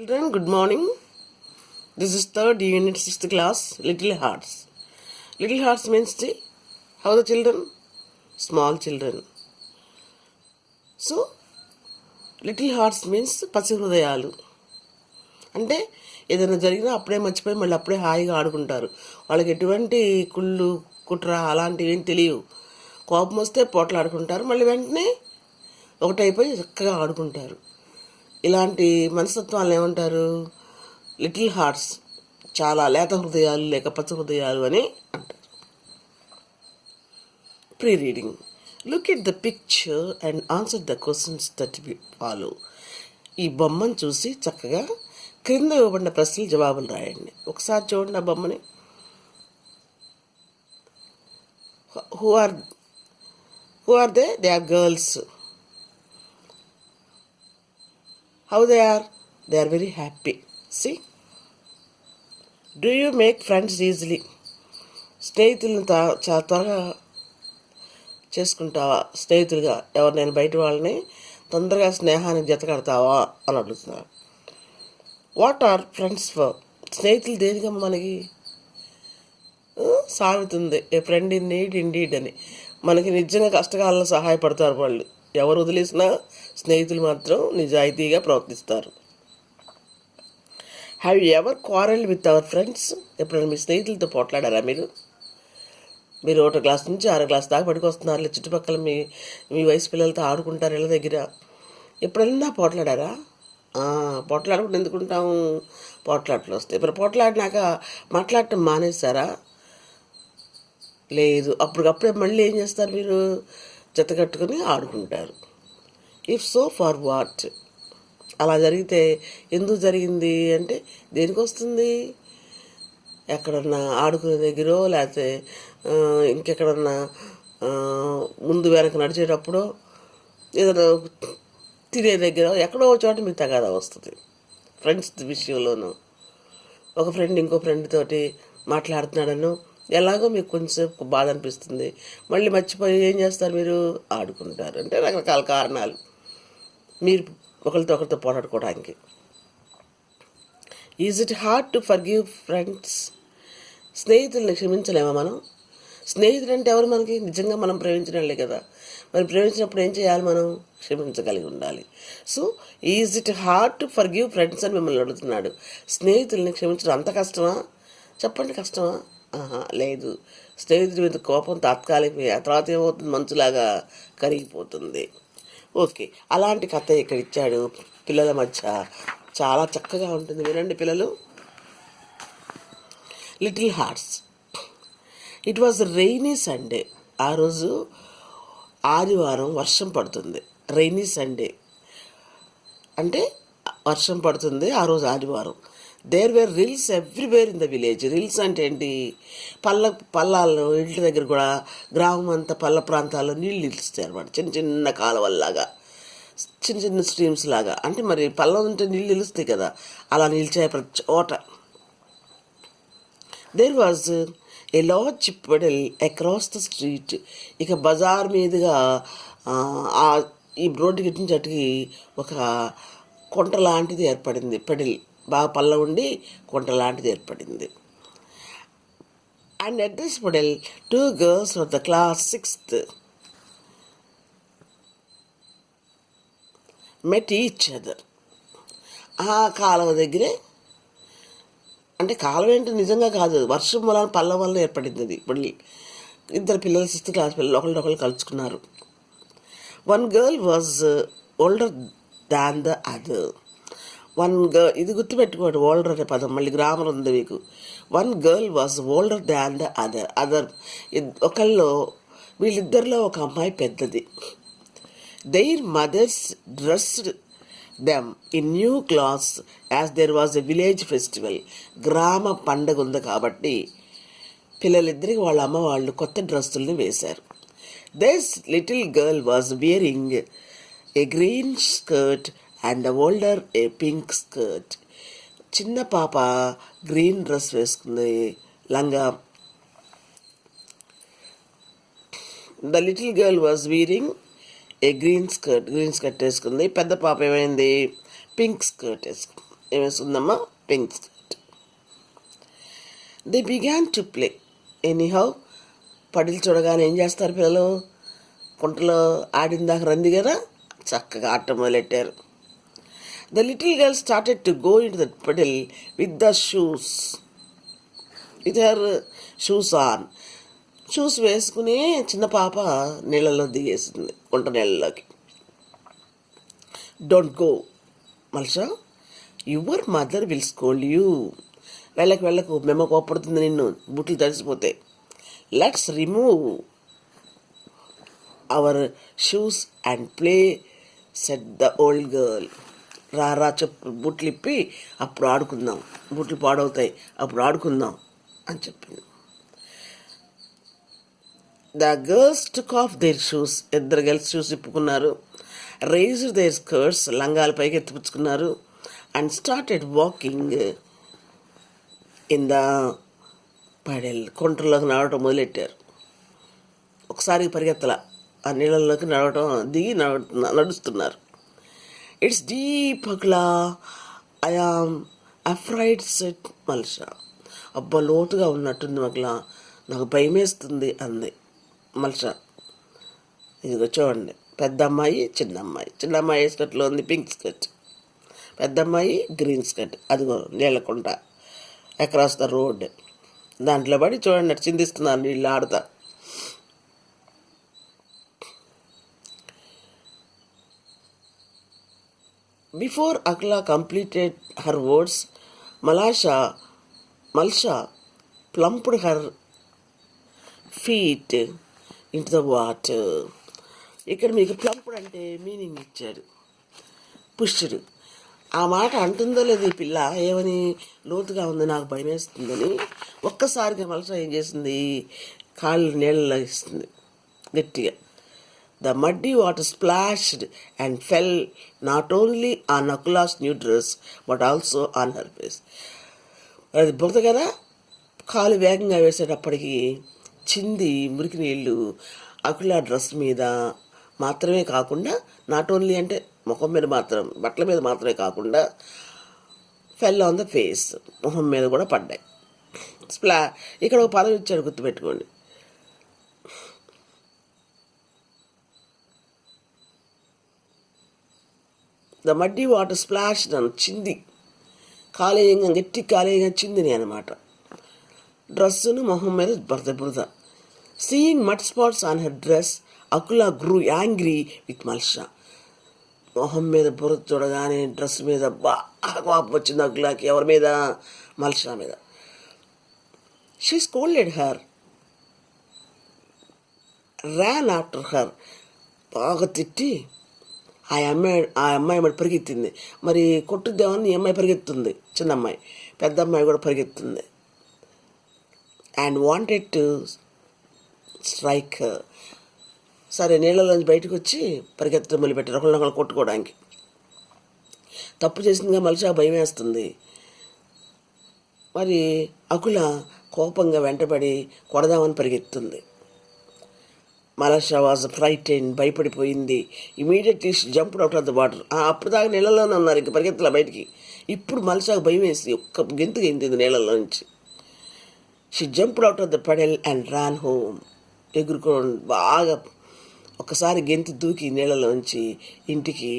Children, good morning. This is third unit, 6th class, Little Hearts. Little Hearts means how the children? Small children. So, Little Hearts means పసి హృదయాలు. అంటే ఏదైనా జరిగినా అప్పుడే మర్చిపోయి మళ్ళీ అప్పుడే హాయిగా ఆడుకుంటారు. వాళ్ళకి ఎటువంటి కుళ్ళు కుట్ర అలాంటివి ఏం తెలియవు. కోపం వస్తే పోట్లాడుకుంటారు, మళ్ళీ వెంటనే ఒకటైపోయి చక్కగా ఆడుకుంటారు. ఇలాంటి మనస్తత్వాలు ఏమంటారు? లిటిల్ హార్ట్స్, చాలా లేత హృదయాలు లేక పచ్చ హృదయాలు అని అంటారు. Pre reading. Look at the picture and answer the questions that follow. ఈ బొమ్మను చూసి చక్కగా క్రింద ఇవ్వబడిన ప్రశ్నలు జవాబులు రాయండి. ఒకసారి చూడండి ఆ బొమ్మని. Who are they? They are girls. How they are? They are very happy. See? Do you make friends easily? స్నేహితులను చాలా త్వరగా చేసుకుంటావా? స్నేహితులుగా ఎవరినైనా బయట వాళ్ళని తొందరగా స్నేహానికి జత కడతావా అని అడుగుతున్నారు. What are friends for? స్నేహితులు దేనికమ్మ మనకి? సాగుతుంది a friend in need indeed అని. మనకి నిజంగా కష్టకాలంలో సహాయపడతారు వాళ్ళు. ఎవరు వదిలేసినా స్నేహితులు మాత్రం నిజాయితీగా ప్రవర్తిస్తారు. Have you ever quarrel with our friends? ఎప్పుడైనా మీ స్నేహితులతో పోట్లాడారా మీరు? మీరు 1 క్లాస్ నుంచి 6 క్లాస్ దాకా పడుకొస్తున్నారు, చుట్టుపక్కల మీ వయసు పిల్లలతో ఆడుకుంటారు ఇళ్ళ దగ్గర. ఎప్పుడైనా పోట్లాడారా? పోట్లాడకుండా ఎందుకుంటాము? పోట్లాటలు వస్తాయి. ఇప్పుడు పోట్లాడినాక మాట్లాడటం మానేస్తారా? లేదు. అప్పటికప్పుడే మళ్ళీ ఏం చేస్తారు మీరు? జత కట్టుకుని ఆడుకుంటారు. If so for what? అలా జరిగితే ఎందుకు జరిగింది అంటే దేనికి వస్తుంది? ఎక్కడన్నా ఆడుకునే దగ్గర, లేకపోతే ఇంకెక్కడన్నా ముందు వెనక నడిచేటప్పుడు, ఏదైనా తినే దగ్గర, ఎక్కడో చోట మీకు తగాదా వస్తుంది. ఫ్రెండ్స్ విషయంలోనూ ఒక ఫ్రెండ్ ఇంకో ఫ్రెండ్ తోటి మాట్లాడుతున్నాడను ఎలాగో మీకు కొంచెంసేపు బాధ అనిపిస్తుంది. మళ్ళీ మర్చిపోయి ఏం చేస్తారు మీరు? ఆడుకుంటారు. అంటే రకరకాల కారణాలు మీరు ఒకరితో పోరాడుకోవడానికి. Is it hard to forgive friends? స్నేహితుల్ని క్షమించలేమా మనం? స్నేహితుడు అంటే ఎవరు మనకి? నిజంగా మనం ప్రేమించడంలే కదా. మరి ప్రేమించినప్పుడు ఏం చేయాలి? మనం క్షమించగలిగి ఉండాలి. So is it hard to forgive friends అని మిమ్మల్ని అడుగుతున్నాడు. స్నేహితుల్ని క్షమించడం అంత కష్టమా? చెప్పండి, కష్టమా? లేదు. స్నేహితుడి మీద కోపం తాత్కాలికమే, ఆ తర్వాత ఏమవుతుంది? మంచులాగా కరిగిపోతుంది. ఓకే, అలాంటి కథ ఇక్కడ ఇచ్చాడు. పిల్లల మధ్య చాలా చక్కగా ఉంటుంది. వినండి పిల్లలు. Little hearts. It was rainy Sunday. ఆ రోజు ఆదివారం, వర్షం పడుతుంది. రెయినీ సండే అంటే వర్షం పడుతుంది. ఆ రోజు ఆదివారం. There were rills everywhere in the village. Rills అంటే ఏంటి? పల్లాల్లో ఇంటి దగ్గర కూడా గ్రామం అంతా పల్ల ప్రాంతాల్లో నీళ్ళు నిలుస్తాయి అనమాట. చిన్న చిన్న కాలువల్లాగా, చిన్న చిన్న స్ట్రీమ్స్ లాగా. అంటే మరి పల్లం ఉంటే నీళ్ళు నిలుస్తాయి కదా, అలా నిలిచాయి ప్రతి చోట. There was a large puddle across the street. ఇక బజార్ మీదుగా ఈ రోడ్డుకి నుంచి అటుకి ఒక కొంట లాంటిది ఏర్పడింది. పెడల్ బాగా పల్ల ఉండి కొంట లాంటిది ఏర్పడింది. And at this pedal 2 girls of the class 6th met each other. ఆ కాలువ దగ్గరే, అంటే కాలువ ఏంటి నిజంగా కాదు, వర్షం వల్ల పల్ల వల్ల ఏర్పడింది అది. ఇప్పుడు 2 పిల్లలు 6th క్లాస్ పిల్లలు ఒకళ్ళు కలుసుకున్నారు. 1 girl was older than the other. 1 girl, ఇది గుర్తుపెట్టుకోండి, ఓల్డర్ అనే పదం మళ్ళీ గ్రామర్ ఉంది మీకు. 1 girl was older than the other. వీళ్ళిద్దరిలో ఒక అమ్మాయి పెద్దది. Their mothers dressed them in new clothes as there was a village festival. గ్రామ పండగ ఉంది కాబట్టి పిల్లలిద్దరికి వాళ్ళ అమ్మ వాళ్ళు కొత్త డ్రెస్సుల్ని వేశారు. This little girl was wearing a green skirt and the older a pink skirt. చిన్న పాప గ్రీన్ డ్రెస్ వేసుకుంది, లంగా. The little girl was wearing a green skirt వేసుకుంది. పెద్ద పాప ఏమైంది? పింక్ స్కర్ట్ వేసుకుంది. ఏమేసుకుందమ్మా? Pink skirt. They began to play. Anyhow పడిలు చూడగానే ఏం చేస్తారు పిల్లలు? కుంటలో ఆడిన దాకా రంది కదా, చక్కగా ఆట మొదలెట్టారు. The little girl started to go into the puddle with the shoes, with her shoes on. Shoes వేసుకుని చిన్న పాప నీళ్ళలో దిగేసింది, కుంట నీళ్ళలోకి. Don't go Malsha, your mother will scold you. వెళ్ళకు, మెమ్మ కోపడుతుంది నిన్ను, బుట్లు తడిసిపోతే. Let's remove our shoes and play, said the old girl. రా చెప్పు, బుట్లు ఇప్పి అప్పుడు ఆడుకుందాం, బుట్లు పాడవుతాయి అప్పుడు ఆడుకుందాం అని చెప్పింది. The girls took off their shoes. ఇద్దరు గర్ల్స్ షూస్ ఇప్పుకున్నారు. రేజ్డ్ దేర్ స్కర్ట్స్, లంగాల పైకి ఎత్తిపుచ్చుకున్నారు. And started walking in the puddle. కుంటల్లోకి నడవటం మొదలెట్టారు. ఒకసారి పరిగెత్తల, ఆ నీళ్ళల్లోకి దిగి నడుస్తున్నారు. It's deep Akula, I am afraid said Malsha. అబ్బా లోతుగా ఉన్నట్టుంది మగ్లా, నాకు భయమేస్తుంది అంది మల్షా. ఇదిగో చూడండి, పెద్ద అమ్మాయి చిన్న అమ్మాయి. చిన్న అమ్మాయి స్కర్ట్లో ఉంది పింక్ స్కర్ట్, పెద్ద అమ్మాయి గ్రీన్ స్కర్ట్. అదిగో నీళ్ళకుంట అక్రాస్ ద రోడ్. దాంట్లో పడి చూడండి చిందిస్తున్నారు నీళ్ళు ఆడుతా. Before Akula completed her words, Malsha plumped her feet into the water. ఇక్కడ మీకు ప్లంప్డ్ అంటే మీనింగ్ ఇచ్చాడు, పుష్టుడు. ఆ మాట అంటుందో లేదు ఈ పిల్ల, ఏమని? లోతుగా ఉంది, నాకు భయం వేస్తుందని. ఒక్కసారిగా మల్షా ఏం చేసింది? కాళ్ళు నీళ్ళలో ఇస్తుంది గట్టిగా. The muddy water splashed and fell not only on Akula's new dress but also on her face. అది బురద కదా, కాలు వేగంగా వేసేటప్పటికి చింది మురికి నీళ్ళు అకులా డ్రెస్ మీద మాత్రమే కాకుండా, నాట్ ఓన్లీ అంటే ముఖం మీద మాత్రం, బట్టల మీద మాత్రమే కాకుండా, ఫెల్ ఆన్ ద ఫేస్, మొహం మీద కూడా పడ్డాయి. ఇక్కడ ఒక పదం ఇచ్చాడు, గుర్తుపెట్టుకోండి. ద మడ్డీ వాటర్ స్ప్లాష్ అని చింది, కాలేయంగా గట్టి కాలేయంగా చిందిని అనమాట. డ్రెస్సును మొహం మీద బురద. Seeing mud spots on her dress, Akula grew angry with Malsha. మొహం మీద బురద చూడగానే డ్రెస్ మీద బాగా కోపం వచ్చింది అకులాకి. ఎవరి మీద? మల్షా మీద. She scolded her, Ryan after her. బాగా తిట్టి ఆ అమ్మాయి మరి పరిగెత్తింది. మరి కొట్టుద్దామని ఈ అమ్మాయి పరిగెత్తుంది, చిన్న అమ్మాయి. పెద్ద అమ్మాయి కూడా పరిగెత్తుంది. And wanted to strike. సరే, నీళ్ళలోంచి బయటకు వచ్చి పరిగెత్తడం మొదలుపెట్టారు ఒకళ్ళనొకళ్ళు కొట్టుకోవడానికి. తప్పు చేసిందిగా మల్షా భయం వేస్తుంది. మరి అకుల కోపంగా వెంటబడి కొడదామని పరిగెత్తుంది. మల్షా వాజ్ ఫ్రైటెన్, భయపడిపోయింది. Immediately jumped out of the water. అప్పుడు దాకా నీళ్ళలోనే ఉన్నారు, ఇంక పరిగెత్తలా బయటికి. ఇప్పుడు మల్షాకు భయం వేసి ఒక్క గెంతింది నీళ్ళలో నుంచి. She jumped out of the puddle and ran home. ఎగురుకోండి బాగా ఒకసారి గెంతి దూకి నీళ్ళలోంచి ఇంటికి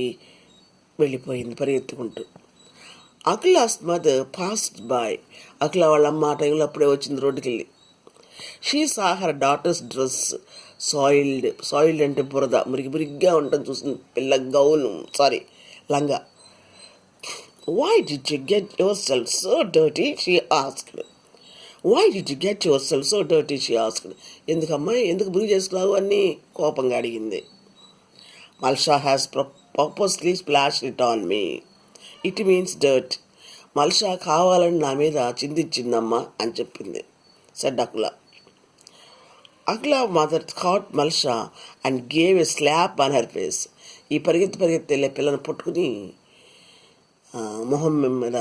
వెళ్ళిపోయింది పరిగెత్తుకుంటూ. Akula's mother passed by. Akula వాళ్ళ అమ్మ ఆ టైంలో అప్పుడే వచ్చింది రోడ్డుకి వెళ్ళి. She saw her daughter's dress soiled అంటే బురద, మురిగిగా ఉంటుంది చూసింది పిల్ల గౌను, లంగా. Why did you get yourself so dirty, she asked. Why did you get yourself so dirty, she asked. ఎందుకమ్మా, ఎందుకు మురిగి చేసుకున్నావు అని కోపంగా అడిగింది. Malsha has purposely splashed it on me, it means dirt. Malsha కావాలని నా మీద చిందించిందమ్మా అని చెప్పింది, said Akula. Akula mother caught Malsha and gave a slap on her face. ఈ పరిగెత్తి వెళ్ళే పిల్లను పట్టుకుని మొహం మీద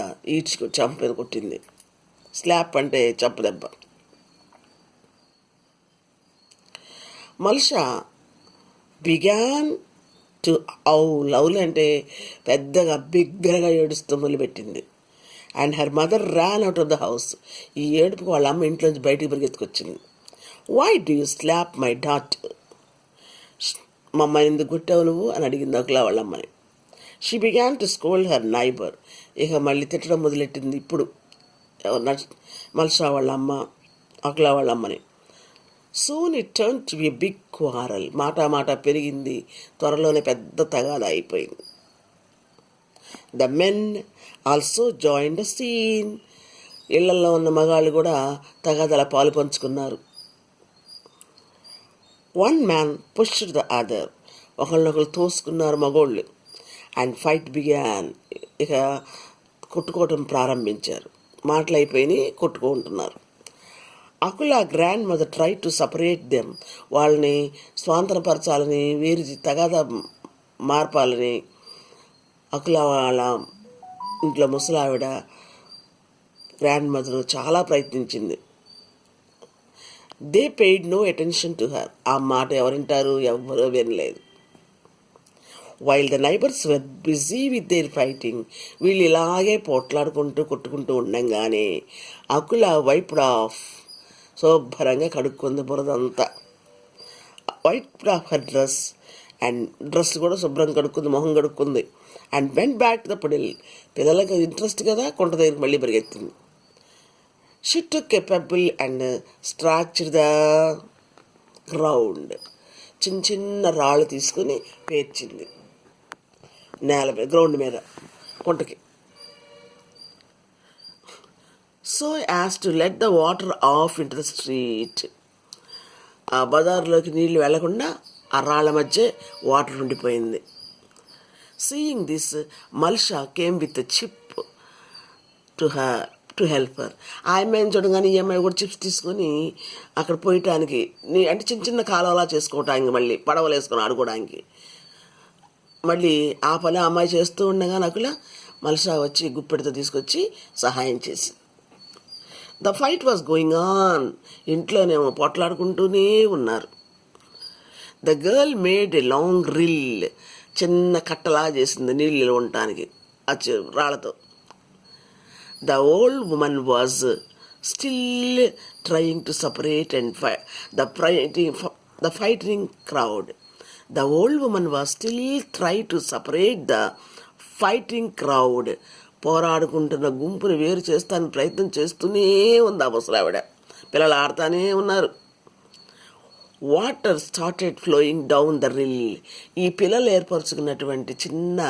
చంప మీద కొట్టింది. స్లాప్ అంటే చంప దెబ్బ. మల్షా బిగాన్ టు లవ్లు అంటే పెద్దగా బిగ్గరగా ఏడుస్తూ మొదలుపెట్టింది. And her mother ran out of the house. ఈ ఏడుపుకు వాళ్ళ అమ్మ ఇంట్లోంచి బయటికి పరిగెత్తుకొచ్చింది. Why do you slap my daughter? మా అమ్మాయి ఎందుకు కొట్టావు నువ్వు అని అడిగింది అకులా వాళ్ళ అమ్మాయి. She began to scold her neighbour. ఇక మళ్ళీ తిట్టడం మొదలెట్టింది ఇప్పుడు మల్షా వాళ్ళ అమ్మ అకులా వాళ్ళ అమ్మని. Soon it turn to be big quarrel. మాట పెరిగింది, త్వరలోనే పెద్ద తగాదా అయిపోయింది. The men also join the scene. ఇళ్లలో ఉన్న మగాళ్ళు కూడా తగాదాల పాలు పంచుకున్నారు. One man pushed the other. ఒకళ్ళనొకళ్ళు తోసుకున్నారు మగోళ్ళు. And fight began. ఇక కొట్టుకోవటం ప్రారంభించారు. మాటలు అయిపోయినాయి, కొట్టుకుంటున్నారు. Akula grandmother try to separate them. వాళ్ళని స్వాతంత్రపరచాలని, వేరు తగాదా మార్పాలని అకులా వాళ్ళ ఇంట్లో ముసలావిడ గ్రాండ్ మదర్ చాలా ప్రయత్నించింది. They paid no attention to her. ఆ మాట ఎవరింటారు? ఎవరో వినలేదు. While the neighbours were busy with their fighting. వీళ్ళు ఇలాగే పోట్లాడుకుంటూ కొట్టుకుంటూ ఉండంగానే అకులా వైప్డ్ ఆఫ్. శుభ్రంగా కడుక్కుంది బురదంతా. Wiped off her dress. And dress కూడా శుభ్రం కడుక్కుంది, మొహం కడుక్కుంది. And went back to the puddle. పిల్లలకి ఇంట్రెస్ట్ కదా, కొంట దగ్గరికి మళ్ళీ పరిగెత్తింది. She took a pebble and scratched the ground. చిన్న చిన్న రాళ్ళు తీసుకుని పేర్చింది నేల మీద, గ్రౌండ్ మీద, కుంటకి. So as to let the water off into the street. ఆ బజార్లోకి నీళ్లు వెళ్లకుండా ఆ రాళ్ల మధ్య వాటర్ ఉండిపోయింది. Seeing this, Malsha came with chip to help her. ఆ అమ్మాయిని చూడగానే ఈ అమ్మాయి కూడా చిప్స్ తీసుకొని అక్కడ పోయటానికి, అంటే చిన్న చిన్న కాలువలా చేసుకోవటానికి, మళ్ళీ పడవలు వేసుకొని ఆడుకోవడానికి. మళ్ళీ ఆ పని ఆ అమ్మాయి చేస్తూ ఉండగా నకుల మల్షా వచ్చి గుప్పెడితో తీసుకొచ్చి సహాయం చేసింది. The fight was going on. ఇంట్లోనేమో పోట్లాడుకుంటూనే ఉన్నారు. The girl made a long rill. చిన్న కట్టలా చేసింది నీళ్ళు ఉండటానికి రాళ్లతో. The old woman was still trying to separate and the fighting crowd. The old woman was still trying to separate the fighting crowd. పోరాడుకుంటున్న గుంపుని వేరు చేస్తానికి ప్రయత్నం చేస్తూనే ఉంది ఆ ముసలావిడ. పిల్లలు ఆడుతూనే ఉన్నారు. Water started flowing down the reel. ఈ పిల్లలు ఏర్పరచుకున్నటువంటి చిన్న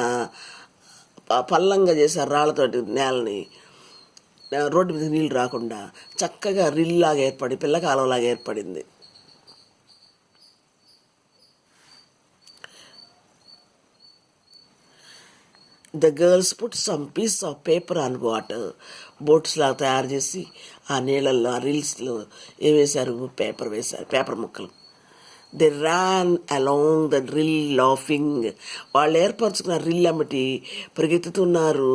పల్లంగా చేసే రాళ్లతోటి నేలని, రోడ్డు మీద నీళ్ళు రాకుండా చక్కగా రిల్ లాగా ఏర్పడి, పిల్ల కాలంలాగా ఏర్పడింది. The girls put some piece of paper on water. Boats లాగా తయారు చేసి ఆ నీళ్ళల్లో, ఆ రీల్స్లో ఏం వేశారు? పేపర్ వేశారు, పేపర్ ముక్కలు. They Ryan along the reel laughing. వాళ్ళు ఏర్పరచుకున్న రిల్ అమ్మటి పరిగెత్తుతున్నారు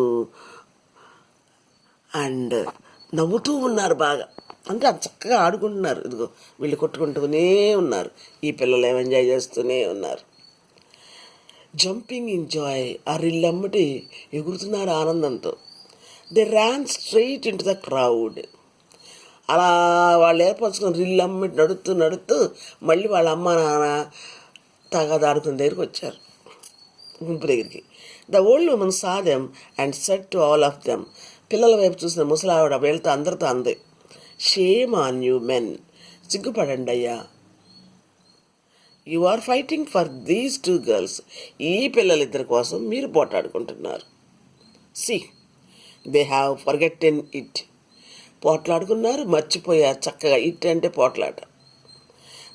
అండ్ నవ్వుతూ ఉన్నారు బాగా. అంటే అది చక్కగా ఆడుకుంటున్నారు. ఇదిగో వీళ్ళు కొట్టుకుంటూనే ఉన్నారు, ఈ పిల్లలు ఏమో ఎంజాయ్ చేస్తూనే ఉన్నారు. Jumping in Joy. ఆ రిల్లమ్మటి ఎగురుతున్నారు ఆనందంతో. They Ryan straight in to the crowd. అలా వాళ్ళు ఏర్పరచుకుని రిల్లమ్మటి నడుస్తూ మళ్ళీ వాళ్ళ అమ్మ నాన్న తగాదాడుకున్న దగ్గరికి వచ్చారు, గుంపు దగ్గరికి. The old women saw them and said to all of them. పిల్లల వైపు చూసిన ముసలావిడ వెళ్తే అందరితో అంది, షేమ్ ఆన్ యూ మెన్. సిగ్గుపడండి అయ్యా. You are fighting for these two girls. ఈ పిల్లలిద్దరి కోసం మీరు పోట్లాడుకుంటున్నారు. See they have forgotten it. పోట్లాడుకున్నారు, మర్చిపోయారు చక్కగా. ఇట్ అంటే పోట్లాట.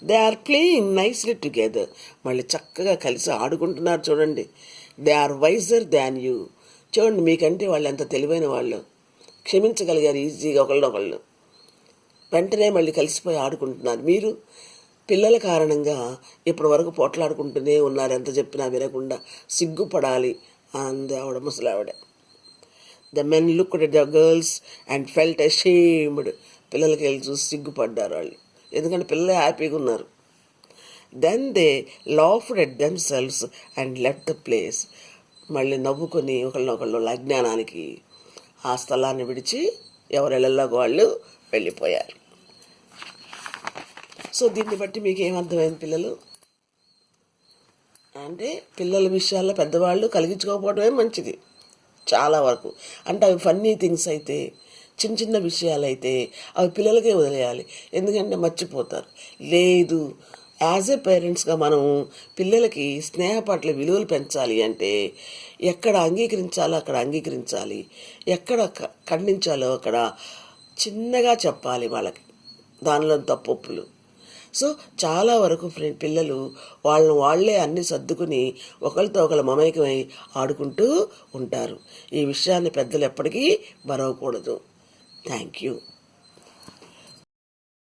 They are playing nicely together. మళ్ళీ చక్కగా కలిసి ఆడుకుంటున్నారు చూడండి. They are wiser than you. చూడండి, మీకంటే వాళ్ళు ఎంత తెలివైన వాళ్ళు. క్షమించగలిగారు ఈజీగా ఒకళ్ళనొకళ్ళు. వెంటనే మళ్ళీ కలిసిపోయి ఆడుకుంటున్నారు. మీరు పిల్లల కారణంగా ఇప్పటి వరకు పోట్లాడుకుంటూనే ఉన్నారు, ఎంత చెప్పినా వినకుండా. సిగ్గుపడాలి అంది ఆవిడ, ముసలావిడ. The men looked at the girls and felt ashamed. పిల్లలకి వెళ్ళి చూసి సిగ్గుపడ్డారు వాళ్ళు, ఎందుకంటే పిల్లలే హ్యాపీగా ఉన్నారు. Then they laughed at themselves and left the place. మళ్ళీ నవ్వుకొని ఒకళ్ళనొకళ్ళు అజ్ఞానానికి ఆ స్థలాన్ని విడిచి ఎవరెళ్ళలోకి వాళ్ళు వెళ్ళిపోయారు. సో దీన్ని బట్టి మీకు ఏమర్థమైంది పిల్లలు? అంటే పిల్లల విషయాల్లో పెద్దవాళ్ళు కలిగించుకోకపోవడమే మంచిది చాలా వరకు. అంటే అవి ఫన్నీ థింగ్స్ అయితే, చిన్న చిన్న విషయాలు అయితే అవి పిల్లలకే వదిలేయాలి, ఎందుకంటే మర్చిపోతారు. లేదు, యాజ్ ఏ పేరెంట్స్గా మనం పిల్లలకి స్నేహ పట్ల విలువలు పెంచాలి అంటే ఎక్కడ అంగీకరించాలో అక్కడ అంగీకరించాలి, ఎక్కడ ఖండించాలో అక్కడ చిన్నగా చెప్పాలి వాళ్ళకి, దానిలో తప్పొప్పులు. సో చాలా వరకు పిల్లలు వాళ్ళే అన్నీ సర్దుకుని ఒకరితో ఒకరు మమేకమై ఆడుకుంటూ ఉంటారు. ఈ విషయాన్ని పెద్దలు ఎప్పటికీ మరవకూడదు. Thank you.